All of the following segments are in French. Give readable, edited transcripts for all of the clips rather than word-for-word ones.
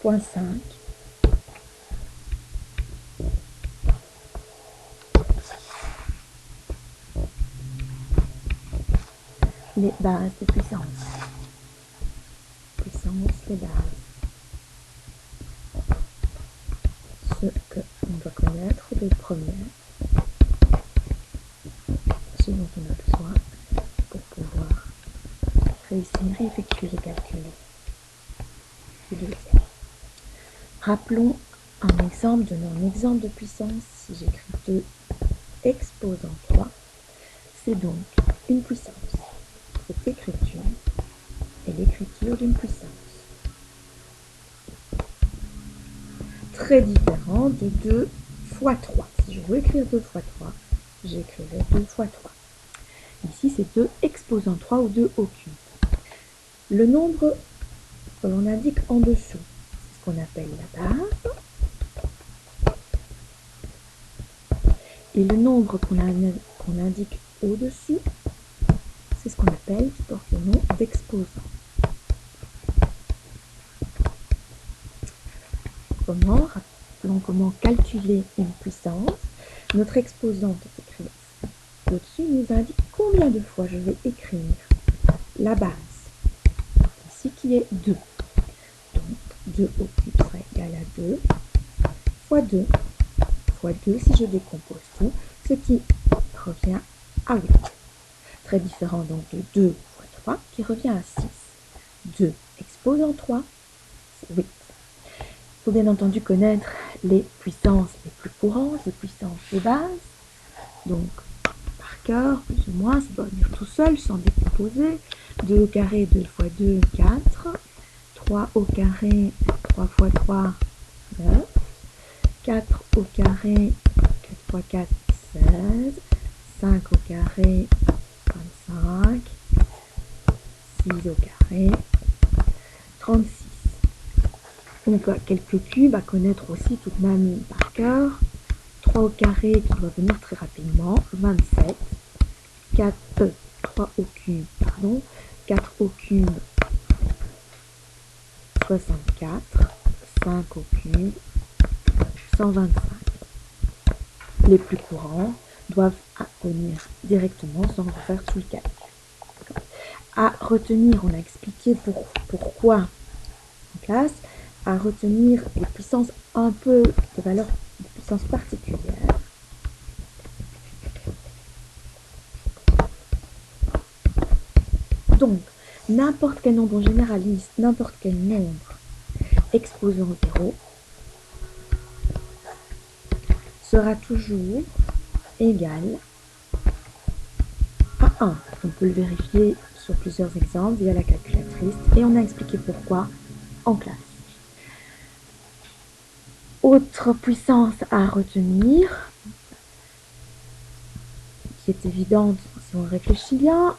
fois 5. Les bases de puissance. Puissance, les bases. Ce qu'on doit connaître de première. Ce dont on a besoin pour pouvoir réussir et effectuer les calculs. Rappelons un exemple, donnons un exemple de puissance. Si j'écris 2 exposant 3, c'est donc une puissance. Cette écriture est l'écriture d'une puissance. Très différent de 2 fois 3. Si je veux écrire 2 fois 3, j'écrirai 2 fois 3. Ici, c'est 2 exposant 3 ou 2 au cube. Le nombre que l'on indique en dessous, c'est ce qu'on appelle la base. Et le nombre qu'on indique au-dessus, c'est ce qu'on appelle, qui porte le nom d'exposant. Comment calculer une puissance. Notre exposante est écrite au-dessus, nous indique combien de fois je vais écrire la base. Ici qui est 2. Donc 2 au cube sera égal à 2 fois 2 fois 2 si je décompose tout, ce qui revient à 8. Très différent donc de 2 fois 3 qui revient à 6. 2 exposant 3, c'est 8. Il faut bien entendu connaître les puissances les plus courantes, les puissances de base. Donc, par cœur, plus ou moins, ça doit venir tout seul, sans décomposer. 2 au carré, 2 fois 2, 4. 3 au carré, 3 fois 3, 9. 4 au carré, 4 fois 4, 16. 5 au carré, 25. 6 au carré, 36. Donc quelques cubes à connaître aussi tout de même par cœur. 3 au carré qui doit venir très rapidement, 27. 3 au cube, pardon. 4 au cube, 64. 5 au cube, 125. Les plus courants doivent venir directement sans refaire tout le calcul. À retenir, on a expliqué pourquoi en classe, à retenir les puissances un peu de valeur de puissance particulière. Donc, n'importe quel nombre, on généralise n'importe quel nombre exposant 0 sera toujours égal à 1. On peut le vérifier sur plusieurs exemples via la calculatrice et on a expliqué pourquoi en classe. Autre puissance à retenir, qui est évidente si on réfléchit bien,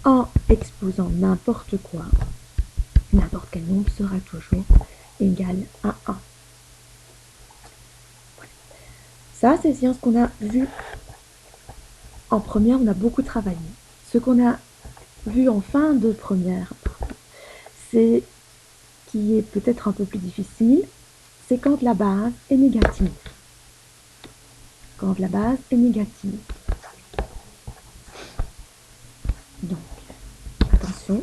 1 exposant n'importe quoi, n'importe quel nombre sera toujours égal à 1. Ça, c'est ce qu'on a vu en première, on a beaucoup travaillé. Ce qu'on a vu en fin de première, c'est qui est peut-être un peu plus difficile, c'est quand la base est négative. Quand la base est négative. Donc, attention.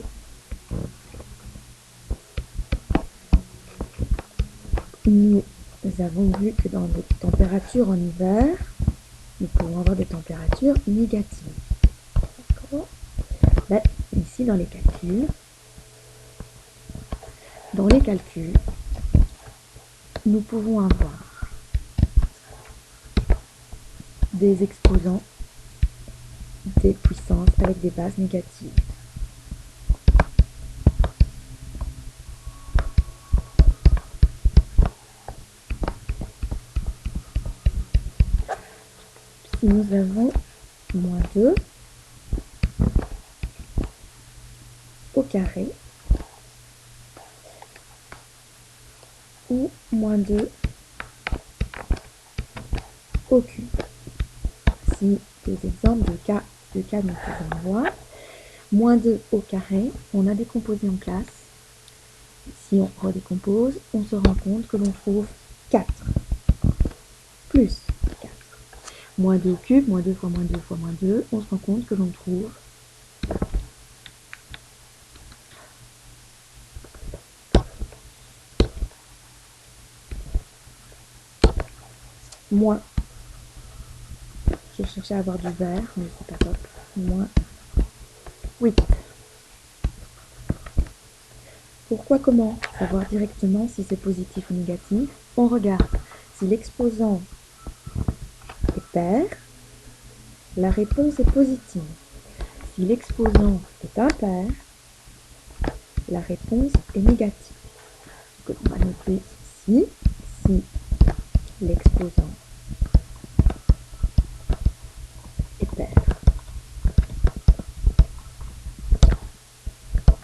Nous avons vu que dans les températures en hiver, nous pouvons avoir des températures négatives. D'accord ? Ben, ici, dans les calculs, nous pouvons avoir des exposants, des puissances avec des bases négatives. Si nous avons moins 2 au carré ou moins 2 au cube. Ici, des exemples de cas nous pouvons voir. Moins 2 au carré, on a décomposé en classe. Si on redécompose, on se rend compte que l'on trouve 4 plus 4. Moins 2 au cube, moins 2 fois moins 2 fois moins 2, on se rend compte que l'on trouve moins. Je cherchais à avoir du vert, mais c'est pas top. Moins 8. Pourquoi, comment savoir directement si c'est positif ou négatif? On regarde. Si l'exposant est pair, la réponse est positive. Si l'exposant est impair, la réponse est négative. Donc on va noter ici, si l'exposant est pair.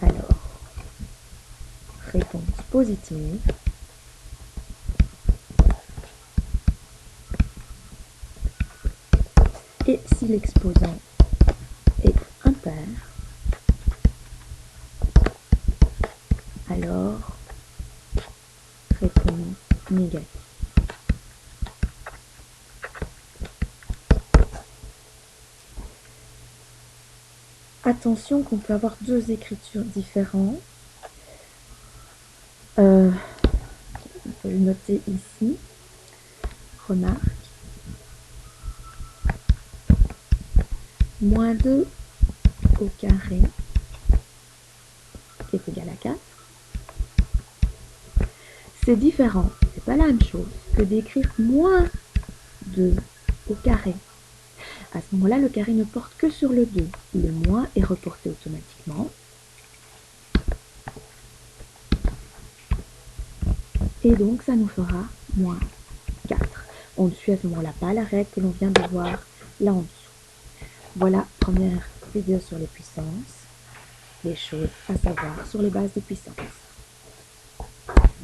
Alors, réponse positive. Et si l'exposant est impair, alors réponse négative. Attention qu'on peut avoir deux écritures différentes. On peut le noter ici. Remarque. Moins 2 au carré qui est égal à 4. C'est différent, c'est pas la même chose que d'écrire moins 2 au carré. À ce moment-là, le carré ne porte que sur le 2. Le moins est reporté automatiquement. Et donc, ça nous fera moins 4. On ne suit à ce moment-là pas la règle que l'on vient de voir là en dessous. Voilà, première vidéo sur les puissances, les choses à savoir sur les bases de puissance.